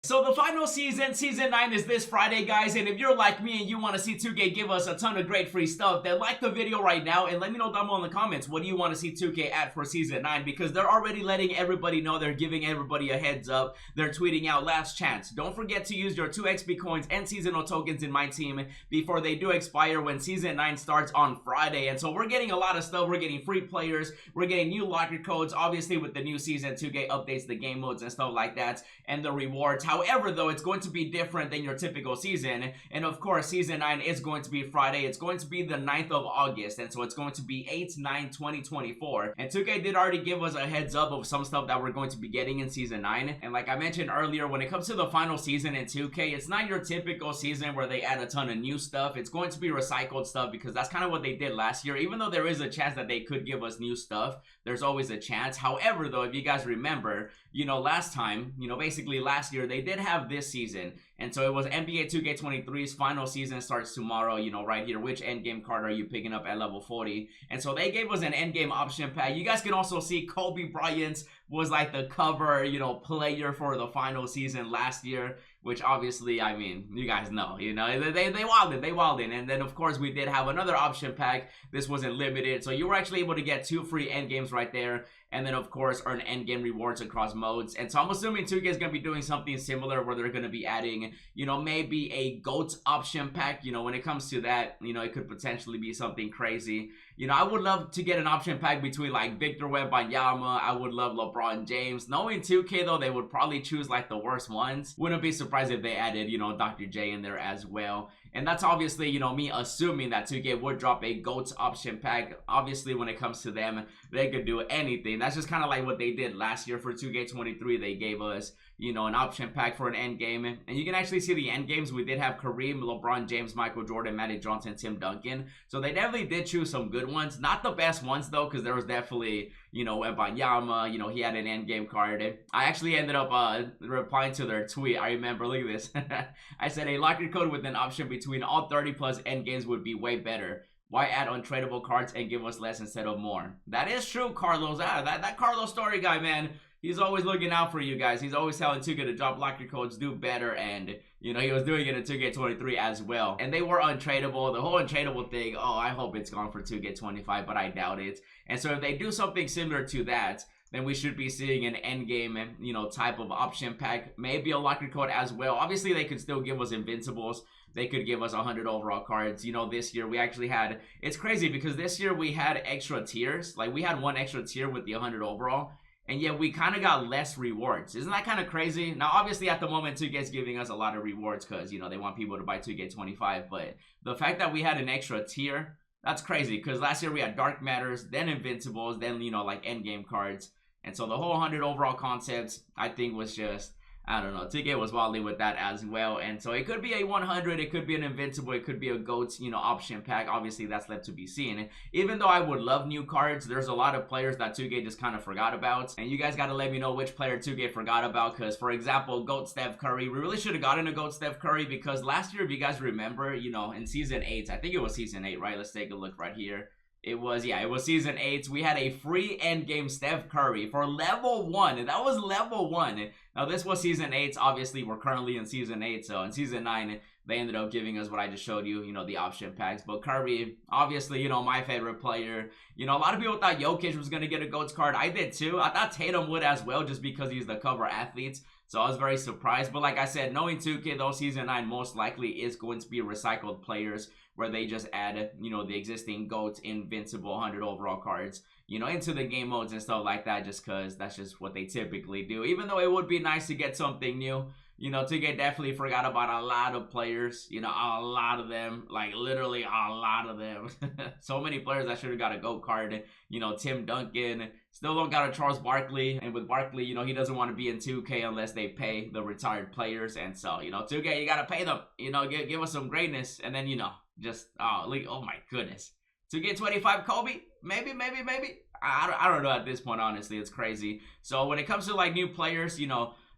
So the final season, season 9 is this Friday, guys, and if you're like me and you want to see 2K give us a ton of great free stuff, then like the video right now and let me know down below in the comments, what do you want to see 2K add for season 9, because they're already letting everybody know, they're giving everybody a heads up, they're tweeting out last chance. Don't forget to use your 2 XP coins and seasonal tokens in my team before they do expire when season 9 starts on Friday. And so we're getting a lot of stuff, we're getting free players, we're getting new locker codes, obviously with the new season 2K updates the game modes and stuff like that, and the rewards. However, though, it's going to be different than your typical season, and of course, season 9 is going to be Friday. It's going to be the 9th of August, and so it's going to be 8/9/2024, and 2K did already give us a heads up of some stuff that we're going to be getting in season 9, and like I mentioned earlier, when it comes to the final season in 2K, it's not your typical season where they add a ton of new stuff. It's going to be recycled stuff, because that's kind of what they did last year. Even though there is a chance that they could give us new stuff, there's always a chance. However, though, if you guys remember, last time, basically last year, they did have this season, and so it was NBA 2K23's final season starts tomorrow, right here. Which endgame card are you picking up at level 40? And so they gave us an endgame option pack. You guys can also see Kobe Bryant was like the cover, player for the final season last year, which obviously, I mean, you guys know, they wilded. And then, of course, we did have another option pack. This wasn't limited, so you were actually able to get 2 free endgames right there. And then, of course, earn endgame rewards across modes. And so I'm assuming 2K is going to be doing something similar where they're going to be adding, maybe a GOAT option pack. When it comes to that, it could potentially be something crazy. I would love to get an option pack between, like, Victor Wembanyama. I would love LeBron James. Knowing 2K, though, they would probably choose, like, the worst ones. Wouldn't be surprised if they added, Dr. J in there as well. And that's obviously, me assuming that 2K would drop a GOAT option pack. Obviously, when it comes to them, they could do anything. That's just kind of like what they did last year for 2K23. They gave us, an option pack for an end game. And you can actually see the end games. We did have Kareem, LeBron James, Michael Jordan, Magic Johnson, Tim Duncan. So they definitely did choose some good ones. Not the best ones, though, because there was definitely, Wembanyama, he had an end game card. I actually ended up replying to their tweet. I remember, look at this. I said a locker code with an option between all 30 plus end games would be way better. Why add untradeable cards and give us less instead of more? That is true, Carlos. That CarlosStory guy, man, he's always looking out for you guys. He's always telling 2K to drop locker codes, do better, and he was doing it in 2K23 as well. And they were untradeable. The whole untradeable thing, oh, I hope it's gone for 2K25, but I doubt it. And so if they do something similar to that, then we should be seeing an endgame, type of option pack. Maybe a locker code as well. Obviously, they could still give us invincibles. They could give us 100 overall cards. This year we actually had, it's crazy because this year we had extra tiers. Like, we had one extra tier with the 100 overall, and yet we kind of got less rewards. Isn't that kind of crazy? Now, obviously, at the moment, 2K is giving us a lot of rewards because, they want people to buy 2K25. But the fact that we had an extra tier, that's crazy, because last year we had Dark Matters, then Invincibles, then, like endgame cards. And so the whole 100 overall concept, I think, was just, I don't know, 2K was wildly with that as well. And so it could be a 100, it could be an Invincible, it could be a GOAT, option pack. Obviously, that's left to be seen. Even though I would love new cards, there's a lot of players that 2K just kind of forgot about. And you guys got to let me know which player 2K forgot about, because, for example, GOAT Steph Curry, we really should have gotten a GOAT Steph Curry, because last year, if you guys remember, in Season 8, I think it was Season 8, right? Let's take a look right here. It was Season 8. We had a free endgame Steph Curry for level 1. And that was level 1. Now, this was Season 8. Obviously, we're currently in Season 8. So, in Season 9, they ended up giving us what I just showed you, the option packs. But Curry, obviously, my favorite player. A lot of people thought Jokic was going to get a GOATS card. I did, too. I thought Tatum would as well, just because he's the cover athlete. So I was very surprised. But like I said, knowing 2K, though, Season 9 most likely is going to be recycled players, where they just add, the existing GOAT, Invincible, 100 overall cards, into the game modes and stuff like that, just because that's just what they typically do. Even though it would be nice to get something new, 2K definitely forgot about a lot of players, a lot of them, like literally a lot of them. So many players that should have got a GOAT card, Tim Duncan, still don't got a Charles Barkley, and with Barkley, he doesn't want to be in 2K unless they pay the retired players, and so, 2K, you gotta pay them, give us some greatness, and then, just, oh my goodness. 2K25 Kobe? Maybe. I don't know at this point, honestly. It's crazy. So when it comes to, like, new players,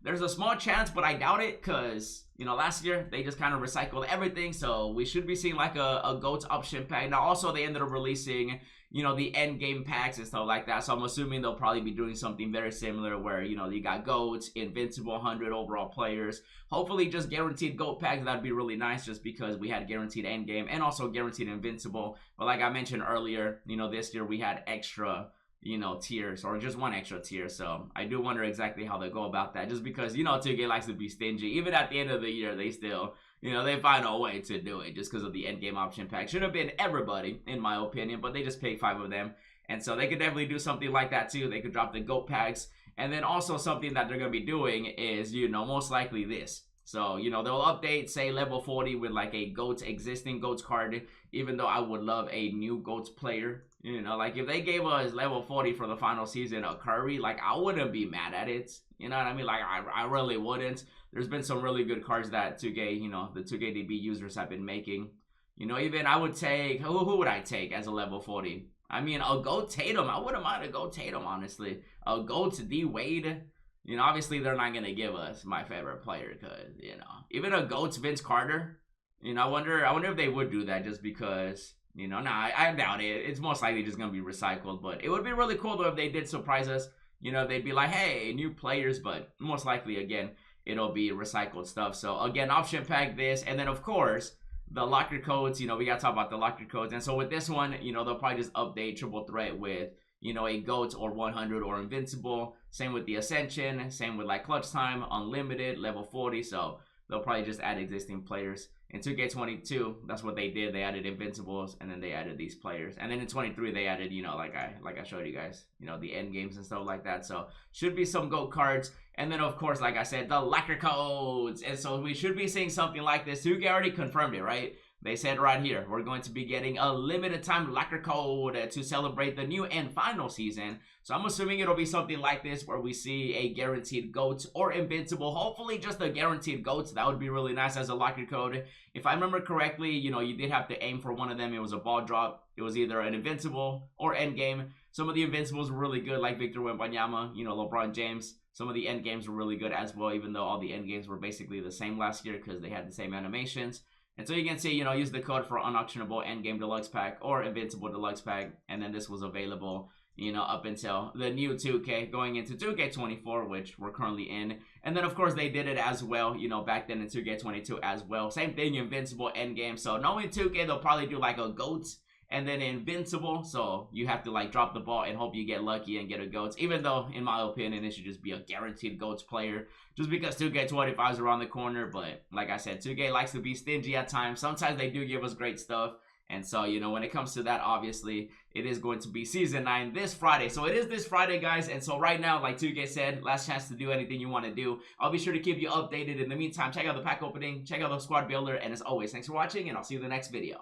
there's a small chance, but I doubt it, because, last year, they just kind of recycled everything, so we should be seeing, like, a GOAT option pack. Now, also, they ended up releasing, you know, the end game packs and stuff like that. So I'm assuming they'll probably be doing something very similar where, you know, you got GOATs, invincible 100 overall players, hopefully just guaranteed GOAT packs. That'd be really nice just because we had guaranteed end game and also guaranteed invincible. But like I mentioned earlier, you know, this year we had extra, you know, tiers, or just one extra tier. So I do wonder exactly how they go about that, just because, you know, 2K likes to be stingy. Even at the end of the year, they still, you know, they find a way to do it just because of the end game option pack. Should have been everybody, in my opinion, but they just picked 5 of them. And so they could definitely do something like that too. They could drop the GOAT packs. And then also something that they're going to be doing is, you know, most likely this. So, you know, they'll update, say, level 40 with like a GOATs, existing GOATs card, even though I would love a new GOATs player. You know, like if they gave us level 40 for the final season of Curry, like I wouldn't be mad at it. You know what I mean? Like I really wouldn't. There's been some really good cards that 2K, you know, the 2KDB users have been making. You know, even I would take, who would I take as a level 40? I mean, a GOAT Tatum. I wouldn't mind a GOAT Tatum, honestly. A GOAT D Wade. You know, obviously they're not going to give us my favorite player because, you know, even a GOAT's Vince Carter. You know, I wonder if they would do that just because, you know, nah, I doubt it. It's most likely just going to be recycled. But it would be really cool, though, if they did surprise us. You know, they'd be like, hey, new players. But most likely, again, it'll be recycled stuff. So, again, option pack this. And then, of course, the locker codes. You know, we got to talk about the locker codes. And so with this one, you know, they'll probably just update Triple Threat with, you know, a GOAT or 100 or Invincible. Same with the Ascension. Same with, like, Clutch Time, Unlimited, level 40. So they'll probably just add existing players. In 2K22, that's what they did. They added Invincibles, and then they added these players. And then in 23, they added, you know, like I showed you guys, you know, the end games and stuff like that. So should be some GOAT cards. And then, of course, like I said, the locker codes. And so we should be seeing something like this. 2K already confirmed it, right? They said right here, we're going to be getting a limited time locker code to celebrate the new and final season. So I'm assuming it'll be something like this where we see a guaranteed GOAT or Invincible. Hopefully just a guaranteed GOAT. That would be really nice as a locker code. If I remember correctly, you know, you did have to aim for one of them. It was a ball drop. It was either an Invincible or Endgame. Some of the Invincibles were really good, like Victor Wembanyama, you know, LeBron James. Some of the end games were really good as well, even though all the end games were basically the same last year because they had the same animations. And so you can see, you know, use the code for unauctionable endgame deluxe pack or invincible deluxe pack. And then this was available, you know, up until the new 2K going into 2K24, which we're currently in. And then, of course, they did it as well, you know, back then in 2K22 as well. Same thing, invincible endgame. So knowing 2K, they'll probably do like a GOAT and then invincible. So you have to like drop the ball and hope you get lucky and get a GOAT. Even though, in my opinion, it should just be a guaranteed GOAT player. Just because 2K25 is around the corner. But like I said, 2K likes to be stingy at times. Sometimes they do give us great stuff. And so, you know, when it comes to that, obviously, it is going to be Season 9 this Friday. So it is this Friday, guys. And so right now, like 2K said, last chance to do anything you want to do. I'll be sure to keep you updated. In the meantime, check out the pack opening, check out the squad builder. And as always, thanks for watching, and I'll see you in the next video.